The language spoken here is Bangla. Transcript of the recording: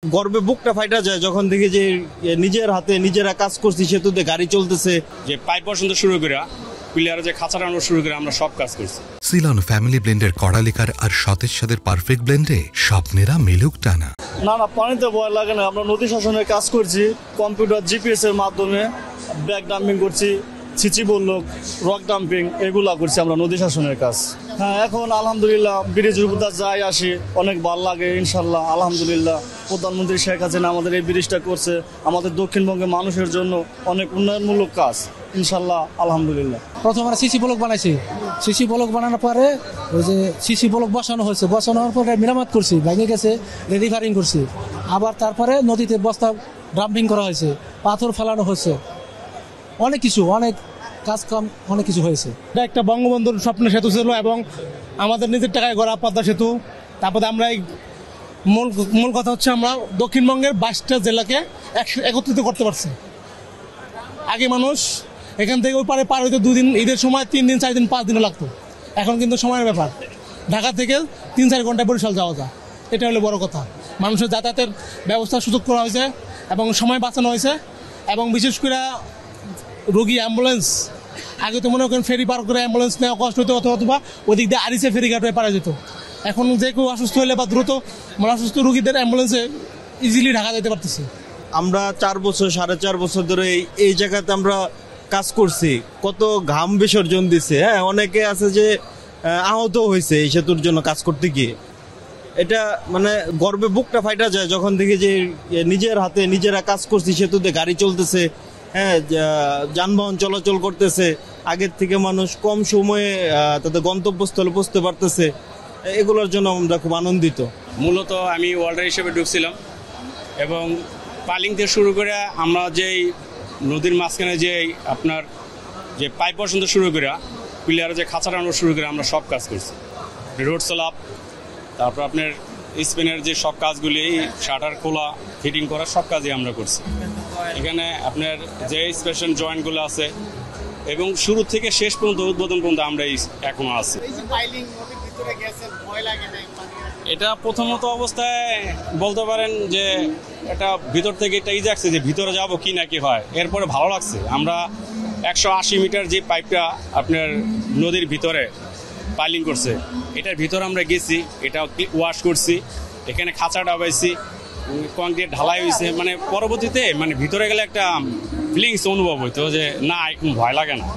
গর্বে বুকটা ফাইটা যায় যখন দেখি যে নিজের হাতে নিজেরা কাজ করছি, সেতুতে গাড়ি চলতেছে, যে পাইপ পর্যন্ত শুরু করে পিলারে যে খাঁচা টানো শুরু করে আমরা সব কাজ করছি। সিলন ফ্যামিলি ব্লেন্ডের কড়ালিকার আর সতেজ সাদের পারফেক্ট ব্লেন্ডে স্বপ্নেরা মিলুক টানা। না পানিতে ভয় লাগে না। আমরা নদী শাসনের কাজ করছি, কম্পিউটার জিপিএস এর মাধ্যমে ব্যাগ ডাম্পিং করছি, সিচি বললোক, রক ডাম্পিং, এগুলা করছি আমরা নদী শাসনের কাজ। হ্যাঁ, এখন আলহামদুলিল্লাহ ব্রিজের উপর যাই আসি, অনেক ভালো লাগে ইনশাল্লাহ। আলহামদুলিল্লাহ প্রধানমন্ত্রী শেখ হাসিনা আমাদের এই ব্রিজটা করছে, আমাদের দক্ষিণবঙ্গের মানুষের জন্য অনেক উন্নয়নমূলক কাজ ইনশাল্লাহ আলহামদুলিল্লাহ। প্রথম আমরা সিসি ব্লক বানাইছি, সিসি ব্লক বানানোর পরে ওই যে সিসি ব্লক বসানো হয়েছে, বসানোর পরে মেরামত করছি, ভেঙে গেছে, রিভারিং করছি, আবার তারপরে নদীতে বস্তা ডাম্পিং করা হয়েছে, পাথর ফেলানো হয়েছে, অনেক কিছু, অনেক কাজ কাম অনেক কিছু হয়েছে। এটা একটা বঙ্গবন্ধুর স্বপ্নের সেতু ছিল এবং আমাদের নিজের টাকায় গড়া পদ্মা সেতু। তারপরে আমরা এই মূল কথা হচ্ছে আমরা দক্ষিণবঙ্গের 22টা জেলাকে একত্রিত করতে পারছি। আগে মানুষ এখান থেকে ওই পার হইতে 2 দিন, ঈদের সময় 3 দিন 4 দিন 5 দিনও লাগতো। এখন কিন্তু সময়ের ব্যাপার, ঢাকা থেকে 3-4 ঘন্টায় বরিশাল যাওয়া যায়। এটা হলো বড় কথা। মানুষের যাতায়াতের ব্যবস্থার সুযোগ করা হয়েছে এবং সময় বাঁচানো হয়েছে। এবং বিশেষ করে রোগী অ্যাম্বুলেন্স, আগে তো মনে করেন ফেরি পার করে অ্যাম্বুলেন্স নেওয়া কষ্ট হতো, অথবা ওদিক দিয়ে আরিসে ফেরিঘাট হয়ে পারা যেত। এখন যে কেউ অসুস্থ হলে বা দ্রুত অসুস্থ রোগীদের অ্যাম্বুলেন্সে ইজিলি ঢাকা যেতে পারতেছে। আমরা 4 বছর 4.5 বছর ধরে এই জায়গাতে আমরা কাজ করছি, কত ঘাম বিসর্জন দিছে। হ্যাঁ, অনেকে আছে যে আহত হয়েছে এই সেতুর জন্য কাজ করতে গিয়ে। এটা মানে গর্বে বুকটা ফাইটা যায় যখন দেখি যে নিজের হাতে নিজেরা কাজ করছি, সেতুতে গাড়ি চলতেছে, হ্যাঁ, যানবাহন চলাচল করতেছে, আগের থেকে মানুষ কম সময়ে তাদের গন্তব্যস্থলে পৌঁছতে পারতেছে। এগুলোর জন্য আমরা খুব আনন্দিত। মূলত আমি ওয়ার্ল্ডার হিসেবে ঢুকছিলাম এবং পালিং থেকে শুরু করে আমরা যেই নদীর মাঝখানে যে আপনার যে পাইপ পর্যন্ত শুরু করে পিলারে যে খাঁচা টানো শুরু করে আমরা সব কাজ করছি। রোড স্ল্যাব, তারপর আপনার স্পেনের যে সব কাজগুলি, শাটার খোলা, ফিটিং করা, সব কাজই আমরা করছি। এখানে আপনার যে স্পেশাল জয়েন্টগুলো আছে এবং শুরু থেকে শেষ পর্যন্ত উদ্বোধন পর্যন্ত আমরা এখনো আছি। এটা প্রথমত অবস্থায় বলতে পারেন যে এটা ভিতর থেকে এটা ইজি আসছে যে ভিতরে যাব কি না কি হয়, এরপরে ভালো লাগছে। আমরা 180 মিটার যে পাইপটা আপনার নদীর ভিতরে পাইলিং করছে, এটার ভিতরে আমরা গেছি, এটা ওয়াশ করছি, এখানে খাঁচা ডাবাইছি, কংক্রিট ঢালাই হয়েছে। মানে পরবর্তীতে মানে ভিতরে গেলে একটা ফিলিংস অনুভব হইতো যে না, এখন ভয় লাগে না।